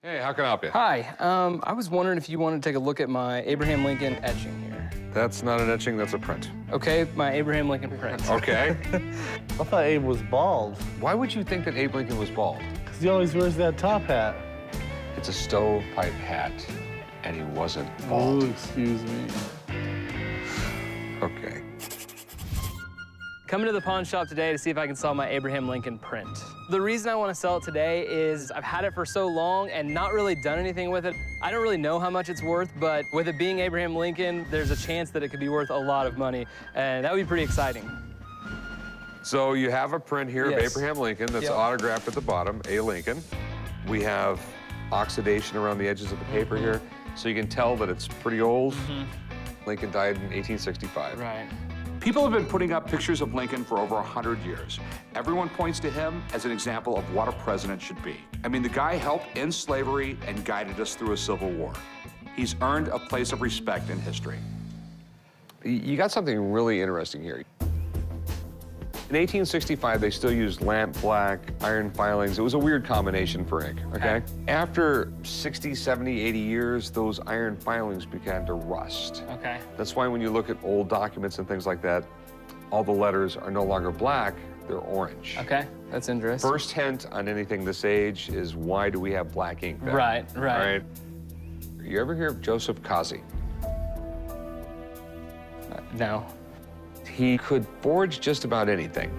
Hey, how can I help you? Hi, I was wondering if you wanted to take a look at my Abraham Lincoln etching here. That's not an etching, that's a print. Okay, my Abraham Lincoln print. Okay. I thought Abe was bald. Why would you think that Abe Lincoln was bald? Because he always wears that top hat. It's a stovepipe hat, and he wasn't bald. Oh, excuse me. Okay. Coming to the pawn shop today to see if I can sell my Abraham Lincoln print. The reason I want to sell it today is I've had it for so long and not really done anything with it. I don't really know how much it's worth, but with it being Abraham Lincoln, there's a chance that it could be worth a lot of money, and that would be pretty exciting. So you have a print here of Yes. Abraham Lincoln that's Yep. autographed at the bottom, A. Lincoln. We have oxidation around the edges of the paper here, so you can tell that it's pretty old. Lincoln died in 1865. Right. People have been putting up pictures of Lincoln for over 100 years. Everyone points to him as an example of what a president should be. I mean, the guy helped end slavery and guided us through a civil war. He's earned a place of respect in history. You got something really interesting here. In 1865, they still used lamp black, iron filings. It was a weird combination for ink, okay? After 60, 70, 80 years, those iron filings began to rust. Okay. That's why when you look at old documents and things like that, all the letters are no longer black, they're orange. Okay, that's interesting. First hint on anything this age is why do we have black ink then? Right, right. All right? You ever hear of Joseph Kazi? No. He could forge just about anything.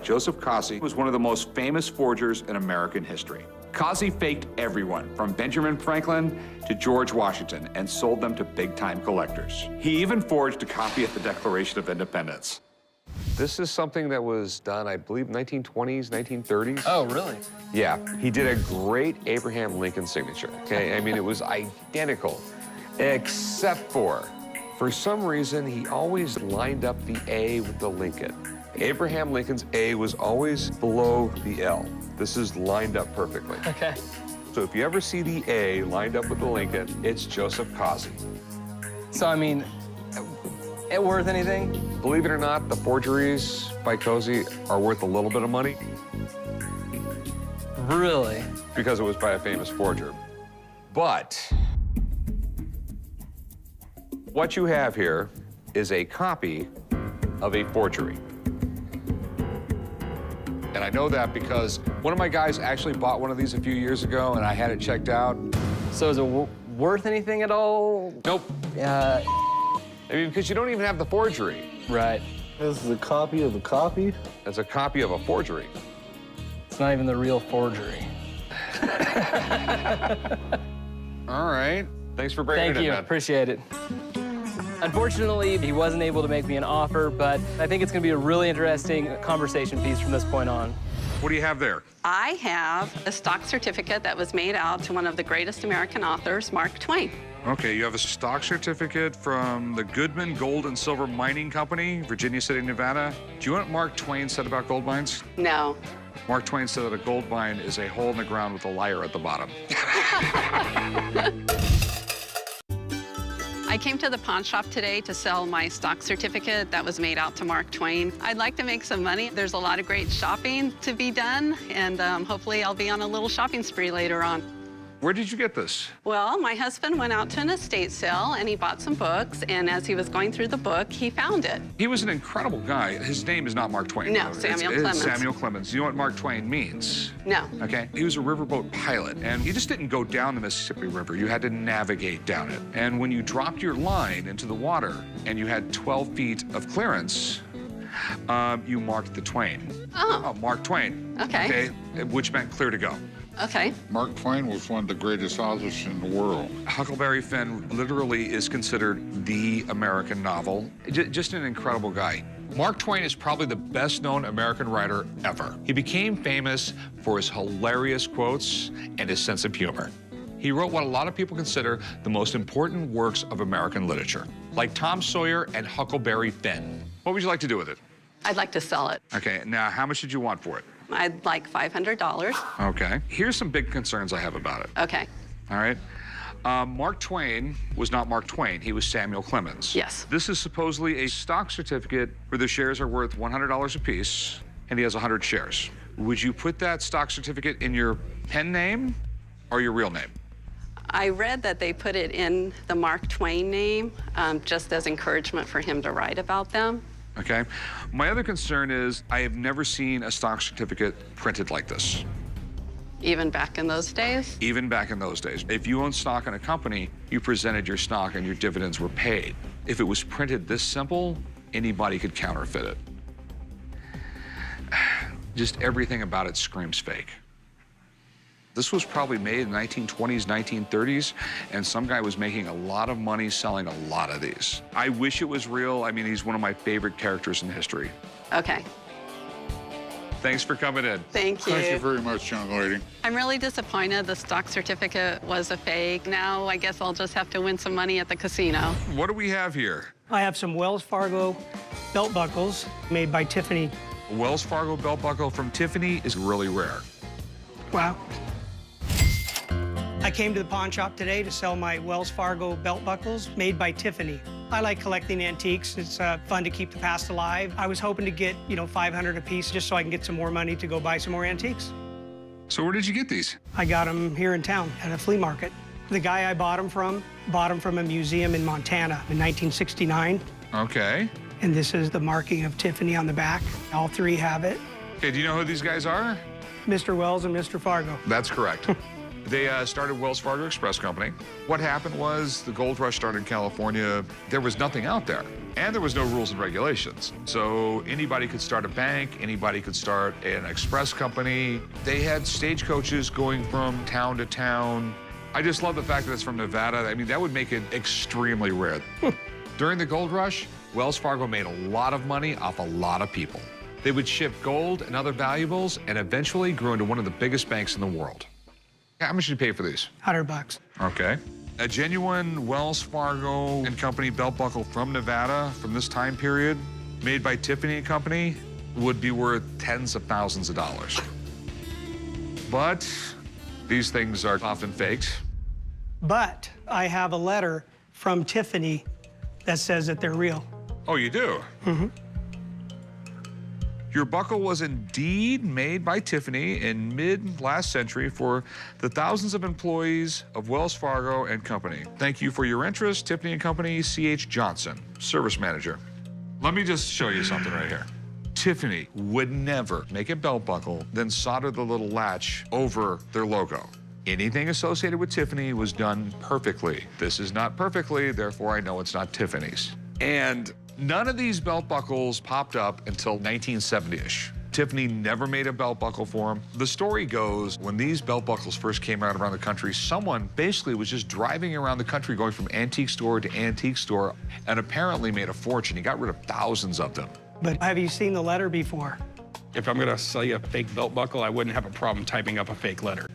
Joseph Kazi was one of the most famous forgers in American history. Kazi faked everyone from Benjamin Franklin to George Washington and sold them to big-time collectors. He even forged a copy of the Declaration of Independence. This is something that was done, I believe, 1920s, 1930s. Oh, really? Yeah, he did a great Abraham Lincoln signature, okay? I mean, it was identical, except for some reason, he always lined up the A with the Lincoln. Abraham Lincoln's A was always below the L. This is lined up perfectly. Okay. So if you ever see the A lined up with the Lincoln, it's Joseph Kazi. So, I mean, it worth anything? Believe it or not, the forgeries by Kazi are worth a little bit of money Really? because it was by a famous forger. But what you have here is a copy of a forgery. And I know that because one of my guys actually bought one of these a few years ago, and I had it checked out. So is it worth anything at all? Nope. Yeah. I mean, because you don't even have the forgery. Right. This is a copy of a copy? It's a copy of a forgery. It's not even the real forgery. All right. Thanks for bringing Thank it in, you. man. Appreciate it. Unfortunately, he wasn't able to make me an offer, but I think it's going to be a really interesting conversation piece from this point on. What do you have there? I have a stock certificate that was made out to one of the greatest American authors, Mark Twain. Okay, you have a stock certificate from the Goodman Gold and Silver Mining Company, Virginia City, Nevada. Do you know what Mark Twain said about gold mines? No. Mark Twain said that a gold mine is a hole in the ground with a liar at the bottom. I came to the pawn shop today to sell my stock certificate that was made out to Mark Twain. I'd like to make some money. There's a lot of great shopping to be done, and hopefully I'll be on a little shopping spree later on. Where did you get this? Well, my husband went out to an estate sale, and he bought some books, and as he was going through the book, he found it. He was an incredible guy. His name is not Mark Twain. No, though. Samuel It's Clemens. Samuel Clemens. You know what Mark Twain means? No. Okay, he was a riverboat pilot, and you just didn't go down the Mississippi River. You had to navigate down it. And when you dropped your line into the water and you had 12 feet of clearance, you marked the Twain. Oh. Mark Twain. Okay. Which meant clear to go. Okay. Mark Twain was one of the greatest authors in the world. Huckleberry Finn literally is considered the American novel. Just an incredible guy. Mark Twain is probably the best-known American writer ever. He became famous for his hilarious quotes and his sense of humor. He wrote what a lot of people consider the most important works of American literature, like Tom Sawyer and Huckleberry Finn. What would you like to do with it? I'd like to sell it. Okay, now how much did you want for it? I'd like $500. Okay. Here's some big concerns I have about it. Okay. All right. Mark Twain was not Mark Twain. He was Samuel Clemens. Yes. This is supposedly a stock certificate where the shares are worth $100 a piece, and he has 100 shares. Would you put that stock certificate in your pen name or your real name? I read that they put it in the Mark Twain name just as encouragement for him to write about them. Okay. My other concern is I have never seen a stock certificate printed like this. Even back in those days? Even back in those days. If you owned stock in a company, you presented your stock and your dividends were paid. If it was printed this simple, anybody could counterfeit it. Just everything about it screams fake. This was probably made in the 1920s, 1930s, and some guy was making a lot of money selling a lot of these. I wish it was real. I mean, he's one of my favorite characters in history. Okay. Thanks for coming in. Thank you. Thank you very much, young lady. I'm really disappointed the stock certificate was a fake. Now I guess I'll just have to win some money at the casino. What do we have here? I have some Wells Fargo belt buckles made by Tiffany. A Wells Fargo belt buckle from Tiffany is really rare. Wow. I came to the pawn shop today to sell my Wells Fargo belt buckles made by Tiffany. I like collecting antiques. It's fun to keep the past alive. I was hoping to get, $500 a piece just so I can get some more money to go buy some more antiques. So where did you get these? I got them here in town at a flea market. The guy I bought them from a museum in Montana in 1969. Okay. And this is the marking of Tiffany on the back. All three have it. Okay, do you know who these guys are? Mr. Wells and Mr. Fargo. That's correct. They started Wells Fargo Express Company. What happened was the gold rush started in California. There was nothing out there, and there was no rules and regulations. So anybody could start a bank, anybody could start an express company. They had stagecoaches going from town to town. I just love the fact that it's from Nevada. I mean, that would make it extremely rare. During the gold rush, Wells Fargo made a lot of money off a lot of people. They would ship gold and other valuables and eventually grew into one of the biggest banks in the world. How much did you pay for these? $100. Okay. A genuine Wells Fargo and Company belt buckle from Nevada from this time period, made by Tiffany and Company, would be worth tens of thousands of dollars. But these things are often faked. But I have a letter from Tiffany that says that they're real. Oh, you do? Mm-hmm. Your buckle was indeed made by Tiffany in mid-last century for the thousands of employees of Wells Fargo and Company. Thank you for your interest, Tiffany and Company, C.H. Johnson, Service Manager. Let me just show you something right here. Tiffany would never make a belt buckle, then solder the little latch over their logo. Anything associated with Tiffany was done perfectly. This is not perfectly, therefore I know it's not Tiffany's. And none of these belt buckles popped up until 1970-ish. Tiffany never made a belt buckle for them. The story goes, when these belt buckles first came out around the country, someone basically was just driving around the country going from antique store to antique store and apparently made a fortune. He got rid of thousands of them. But have you seen the letter before? If I'm gonna sell you a fake belt buckle, I wouldn't have a problem typing up a fake letter.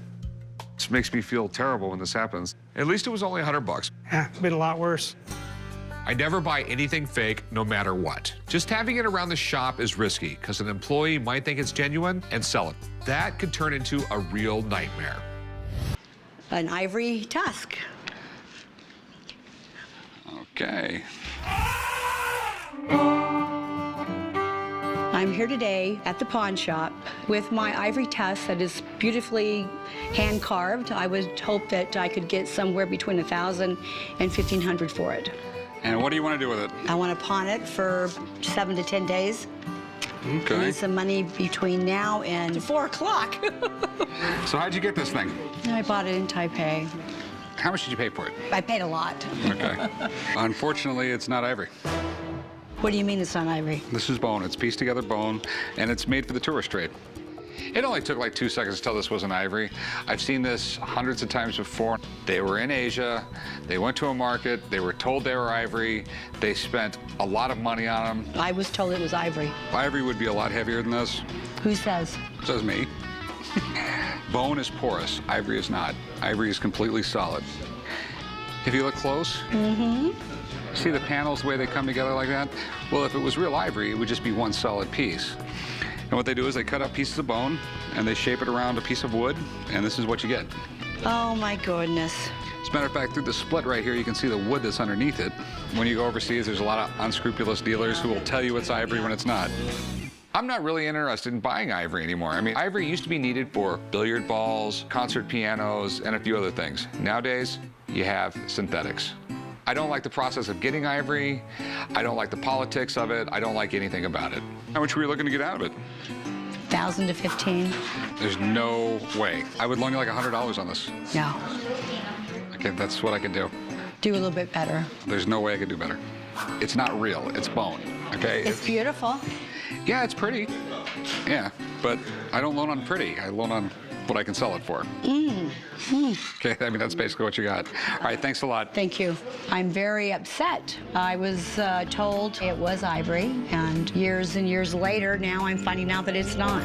This makes me feel terrible when this happens. At least it was only $100. Yeah, it's been a lot worse. I never buy anything fake, no matter what. Just having it around the shop is risky, because an employee might think it's genuine and sell it. That could turn into a real nightmare. An ivory tusk. Okay. I'm here today at the pawn shop with my ivory tusk that is beautifully hand carved. I would hope that I could get somewhere between $1,000 and $1,500 for it. And what do you want to do with it? I want to pawn it for 7 to 10 days. I Okay. need some money between now and 4 o'clock. So how'd you get this thing? I bought it in Taipei. How much did you pay for it? I paid a lot. Okay. Unfortunately, it's not ivory. What do you mean it's not ivory? This is bone. It's pieced together bone, and it's made for the tourist trade. It only took like 2 seconds to tell this wasn't ivory. I've seen this hundreds of times before. They were in Asia. They went to a market. They were told they were ivory. They spent a lot of money on them. I was told it was ivory. Ivory would be a lot heavier than this. Who says? Says me. Bone is porous. Ivory is not. Ivory is completely solid. If you look close, see the panels, the way they come together like that? Well, if it was real ivory, it would just be one solid piece. And what they do is they cut up pieces of bone and they shape it around a piece of wood, and this is what you get. Oh my goodness. As a matter of fact, through the split right here, you can see the wood that's underneath it. When you go overseas, there's a lot of unscrupulous dealers who will tell you it's ivory when it's not. I'm not really interested in buying ivory anymore. I mean, ivory used to be needed for billiard balls, concert pianos, and a few other things. Nowadays, you have synthetics. I don't like the process of getting ivory. I don't like the politics of it. I don't like anything about it. How much were you looking to get out of it? 1,000 to 15. There's no way. I would loan you like $100 on this. No. Okay, that's what I could do. Do a little bit better. There's no way I could do better. It's not real. It's bone. Okay. It's beautiful. Yeah, it's pretty. Yeah, but I don't loan on pretty. I loan on what I can sell it for. Okay, I mean, that's basically what you got. All right, thanks a lot. Thank you. I'm very upset. I was told it was ivory, and years later, now I'm finding out that it's not.